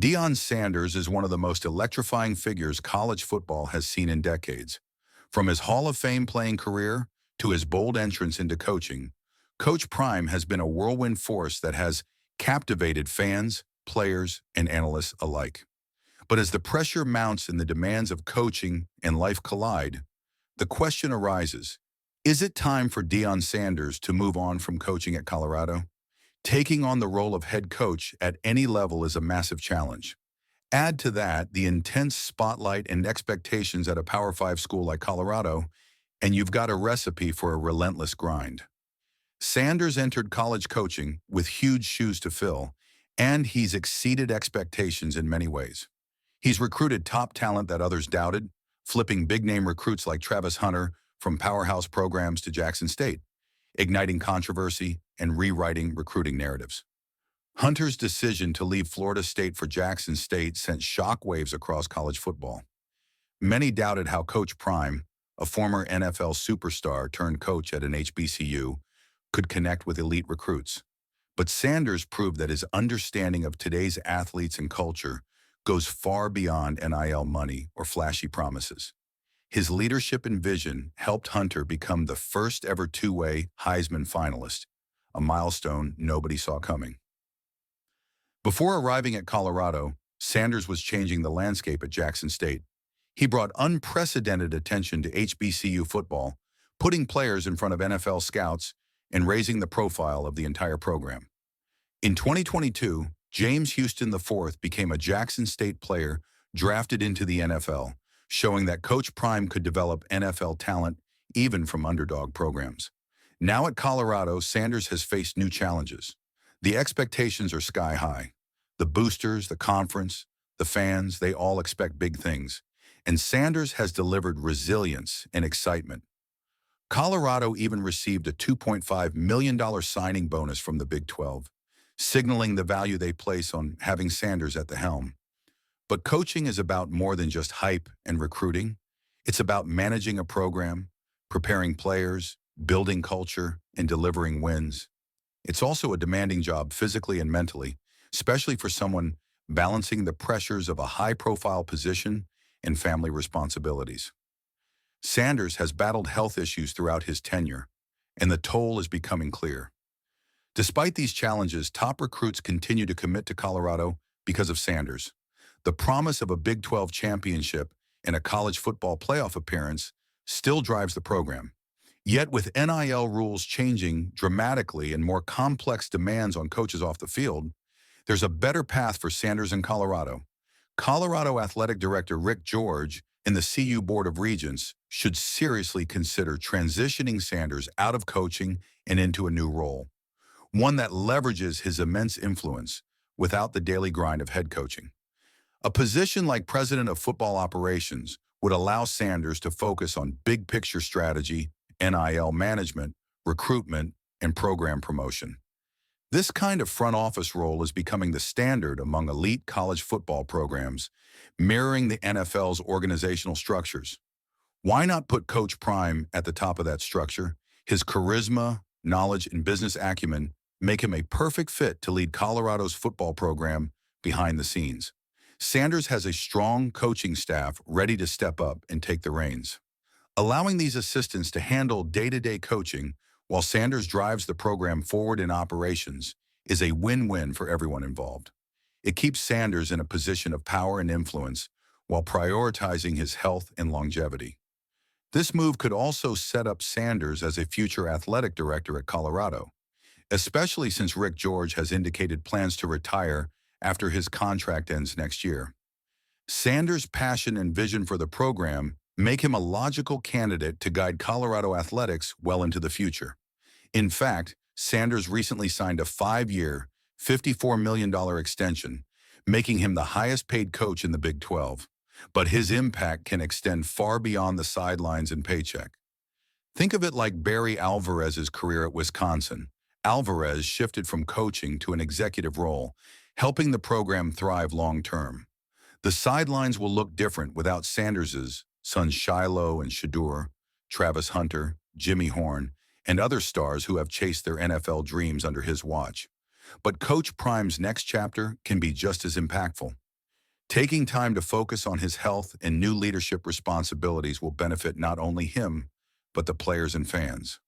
Deion Sanders is one of the most electrifying figures college football has seen in decades. From his Hall of Fame playing career to his bold entrance into coaching, Coach Prime has been a whirlwind force that has captivated fans, players, and analysts alike. But as the pressure mounts and the demands of coaching and life collide, the question arises, is it time for Deion Sanders to move on from coaching at Colorado? Taking on the role of head coach at any level is a massive challenge. Add to that the intense spotlight and expectations at a Power 5 school like Colorado, and you've got a recipe for a relentless grind. Sanders entered college coaching with huge shoes to fill, and he's exceeded expectations in many ways. He's recruited top talent that others doubted, flipping big-name recruits like Travis Hunter from powerhouse programs to Jackson State, igniting controversy and rewriting recruiting narratives. Hunter's decision to leave Florida State for Jackson State sent shockwaves across college football. Many doubted how Coach Prime, a former NFL superstar turned coach at an HBCU, could connect with elite recruits. But Sanders proved that his understanding of today's athletes and culture goes far beyond NIL money or flashy promises. His leadership and vision helped Hunter become the first ever two-way Heisman finalist, a milestone nobody saw coming. Before arriving at Colorado, Sanders was changing the landscape at Jackson State. He brought unprecedented attention to HBCU football, putting players in front of NFL scouts and raising the profile of the entire program. In 2022, James Houston IV became a Jackson State player drafted into the NFL, showing that Coach Prime could develop NFL talent even from underdog programs. Now at Colorado, Sanders has faced new challenges. The expectations are sky high. The boosters, the conference, the fans, they all expect big things. And Sanders has delivered resilience and excitement. Colorado even received a $2.5 million signing bonus from the Big 12, signaling the value they place on having Sanders at the helm. But coaching is about more than just hype and recruiting. It's about managing a program, preparing players, building culture, and delivering wins. It's also a demanding job physically and mentally, especially for someone balancing the pressures of a high-profile position and family responsibilities. Sanders has battled health issues throughout his tenure, and the toll is becoming clear. Despite these challenges, top recruits continue to commit to Colorado because of Sanders. The promise of a Big 12 championship and a college football playoff appearance still drives the program. Yet with NIL rules changing dramatically and more complex demands on coaches off the field, there's a better path for Sanders in Colorado. Colorado Athletic Director Rick George and the CU Board of Regents should seriously consider transitioning Sanders out of coaching and into a new role, one that leverages his immense influence without the daily grind of head coaching. A position like President of Football Operations would allow Sanders to focus on big-picture strategy, NIL management, recruitment, and program promotion. This kind of front office role is becoming the standard among elite college football programs, mirroring the NFL's organizational structures. Why not put Coach Prime at the top of that structure? His charisma, knowledge, and business acumen make him a perfect fit to lead Colorado's football program behind the scenes. Sanders has a strong coaching staff ready to step up and take the reins. Allowing these assistants to handle day-to-day coaching while Sanders drives the program forward in operations is a win-win for everyone involved. It keeps Sanders in a position of power and influence while prioritizing his health and longevity. This move could also set up Sanders as a future athletic director at Colorado, especially since Rick George has indicated plans to retire after his contract ends next year. Sanders' passion and vision for the program make him a logical candidate to guide Colorado athletics well into the future. In fact, Sanders recently signed a 5-year, $54 million extension, making him the highest-paid coach in the Big 12. But his impact can extend far beyond the sidelines and paycheck. Think of it like Barry Alvarez's career at Wisconsin. Alvarez shifted from coaching to an executive role, helping the program thrive long-term. The sidelines will look different without Sanders's sons Shiloh and Shadur, Travis Hunter, Jimmy Horn, and other stars who have chased their NFL dreams under his watch. But Coach Prime's next chapter can be just as impactful. Taking time to focus on his health and new leadership responsibilities will benefit not only him, but the players and fans.